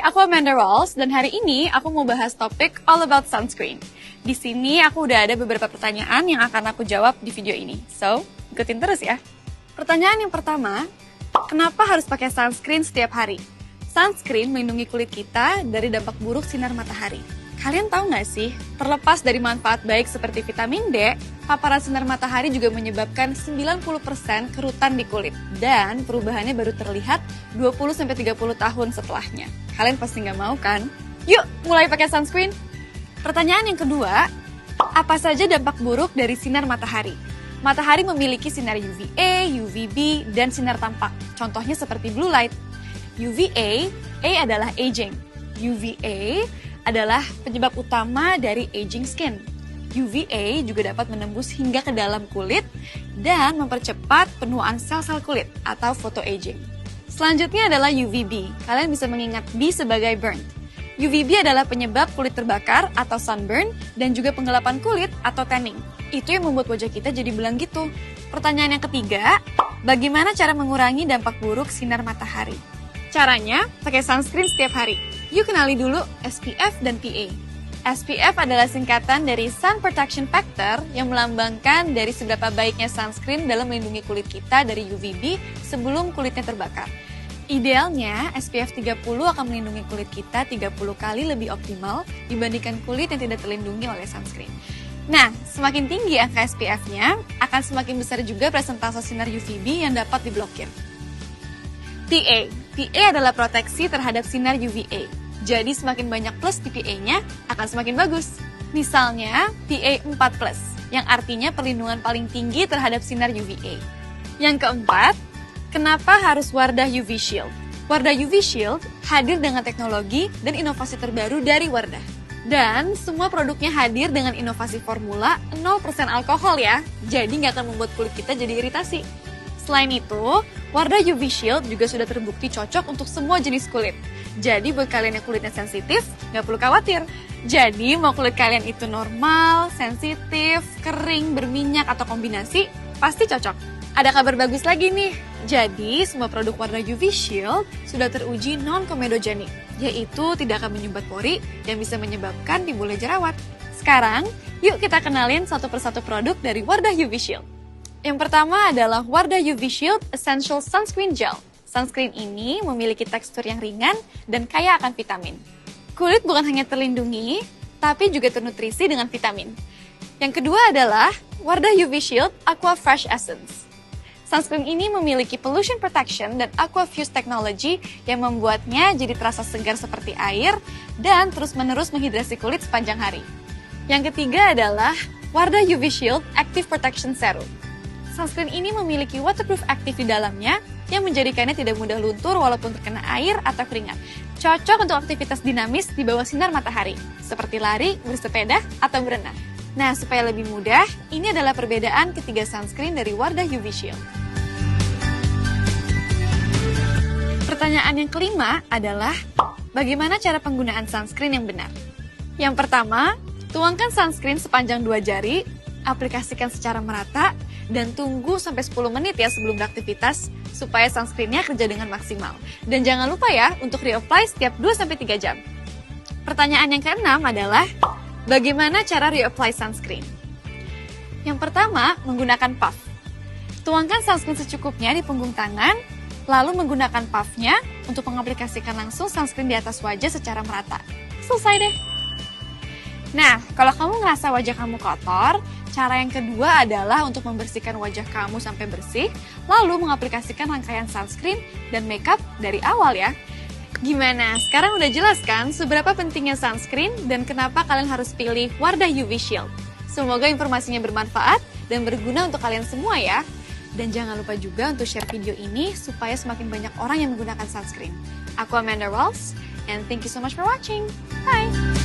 aku Amanda Rawls dan hari ini aku mau bahas topik all about sunscreen. Di sini aku udah ada beberapa pertanyaan yang akan aku jawab di video ini. So, ikutin terus ya. Pertanyaan yang pertama, kenapa harus pakai sunscreen setiap hari? Sunscreen melindungi kulit kita dari dampak buruk sinar matahari. Kalian tahu nggak sih, terlepas dari manfaat baik seperti vitamin D, paparan sinar matahari juga menyebabkan 90% kerutan di kulit. Dan perubahannya baru terlihat 20-30 tahun setelahnya. Kalian pasti nggak mau kan? Yuk, mulai pakai sunscreen! Pertanyaan yang kedua, apa saja dampak buruk dari sinar matahari? Matahari memiliki sinar UVA, UVB, dan sinar tampak. Contohnya seperti blue light. UVA, A adalah aging. UVA adalah penyebab utama dari aging skin. UVA juga dapat menembus hingga ke dalam kulit dan mempercepat penuaan sel-sel kulit atau photoaging. Selanjutnya adalah UVB. Kalian bisa mengingat B sebagai burnt. UVB adalah penyebab kulit terbakar atau sunburn dan juga penggelapan kulit atau tanning. Itu yang membuat wajah kita jadi belang gitu. Pertanyaan yang ketiga, bagaimana cara mengurangi dampak buruk sinar matahari? Caranya, pakai sunscreen setiap hari. Yuk kenali dulu SPF dan PA. SPF adalah singkatan dari Sun Protection Factor yang melambangkan dari seberapa baiknya sunscreen dalam melindungi kulit kita dari UVB sebelum kulitnya terbakar. Idealnya, SPF 30 akan melindungi kulit kita 30 kali lebih optimal dibandingkan kulit yang tidak terlindungi oleh sunscreen. Nah, semakin tinggi angka SPF-nya, akan semakin besar juga presentase sinar UVB yang dapat diblokir. PA adalah proteksi terhadap sinar UVA. Jadi semakin banyak plus di PA-nya akan semakin bagus. Misalnya PA 4+, yang artinya perlindungan paling tinggi terhadap sinar UVA. Yang keempat, kenapa harus Wardah UV Shield? Wardah UV Shield hadir dengan teknologi dan inovasi terbaru dari Wardah. Dan semua produknya hadir dengan inovasi formula 0% alkohol ya. Jadi nggak akan membuat kulit kita jadi iritasi. Selain itu, Wardah UV Shield juga sudah terbukti cocok untuk semua jenis kulit. Jadi buat kalian yang kulitnya sensitif, nggak perlu khawatir. Jadi mau kulit kalian itu normal, sensitif, kering, berminyak, atau kombinasi, pasti cocok. Ada kabar bagus lagi nih. Jadi semua produk Wardah UV Shield sudah teruji non-komedogenik, yaitu tidak akan menyumbat pori yang bisa menyebabkan timbulnya jerawat. Sekarang, yuk kita kenalin satu persatu produk dari Wardah UV Shield. Yang pertama adalah Wardah UV Shield Essential Sunscreen Gel. Sunscreen ini memiliki tekstur yang ringan dan kaya akan vitamin. Kulit bukan hanya terlindungi, tapi juga ternutrisi dengan vitamin. Yang kedua adalah Wardah UV Shield Aqua Fresh Essence. Sunscreen ini memiliki pollution protection dan aqua fuse technology yang membuatnya jadi terasa segar seperti air dan terus-menerus menghidrasi kulit sepanjang hari. Yang ketiga adalah Wardah UV Shield Active Protection Serum. Sunscreen ini memiliki waterproof aktif di dalamnya yang menjadikannya tidak mudah luntur walaupun terkena air atau keringat. Cocok untuk aktivitas dinamis di bawah sinar matahari, seperti lari, bersepeda, atau berenang. Nah, supaya lebih mudah, ini adalah perbedaan ketiga sunscreen dari Wardah UV Shield. Pertanyaan yang kelima adalah, bagaimana cara penggunaan sunscreen yang benar? Yang pertama, tuangkan sunscreen sepanjang 2 jari, aplikasikan secara merata, dan tunggu sampai 10 menit ya sebelum beraktivitas supaya sunscreen-nya kerja dengan maksimal. Dan jangan lupa ya untuk reapply setiap 2-3 jam. Pertanyaan yang keenam adalah, bagaimana cara reapply sunscreen? Yang pertama, menggunakan puff. Tuangkan sunscreen secukupnya di punggung tangan, lalu menggunakan puff-nya untuk mengaplikasikan langsung sunscreen di atas wajah secara merata. Selesai deh! Nah, kalau kamu ngerasa wajah kamu kotor, cara yang kedua adalah untuk membersihkan wajah kamu sampai bersih, lalu mengaplikasikan rangkaian sunscreen dan makeup dari awal ya. Gimana? Sekarang udah jelas kan seberapa pentingnya sunscreen dan kenapa kalian harus pilih Wardah UV Shield? Semoga informasinya bermanfaat dan berguna untuk kalian semua ya. Dan jangan lupa juga untuk share video ini supaya semakin banyak orang yang menggunakan sunscreen. Aku Amanda Rawls, and thank you so much for watching. Bye!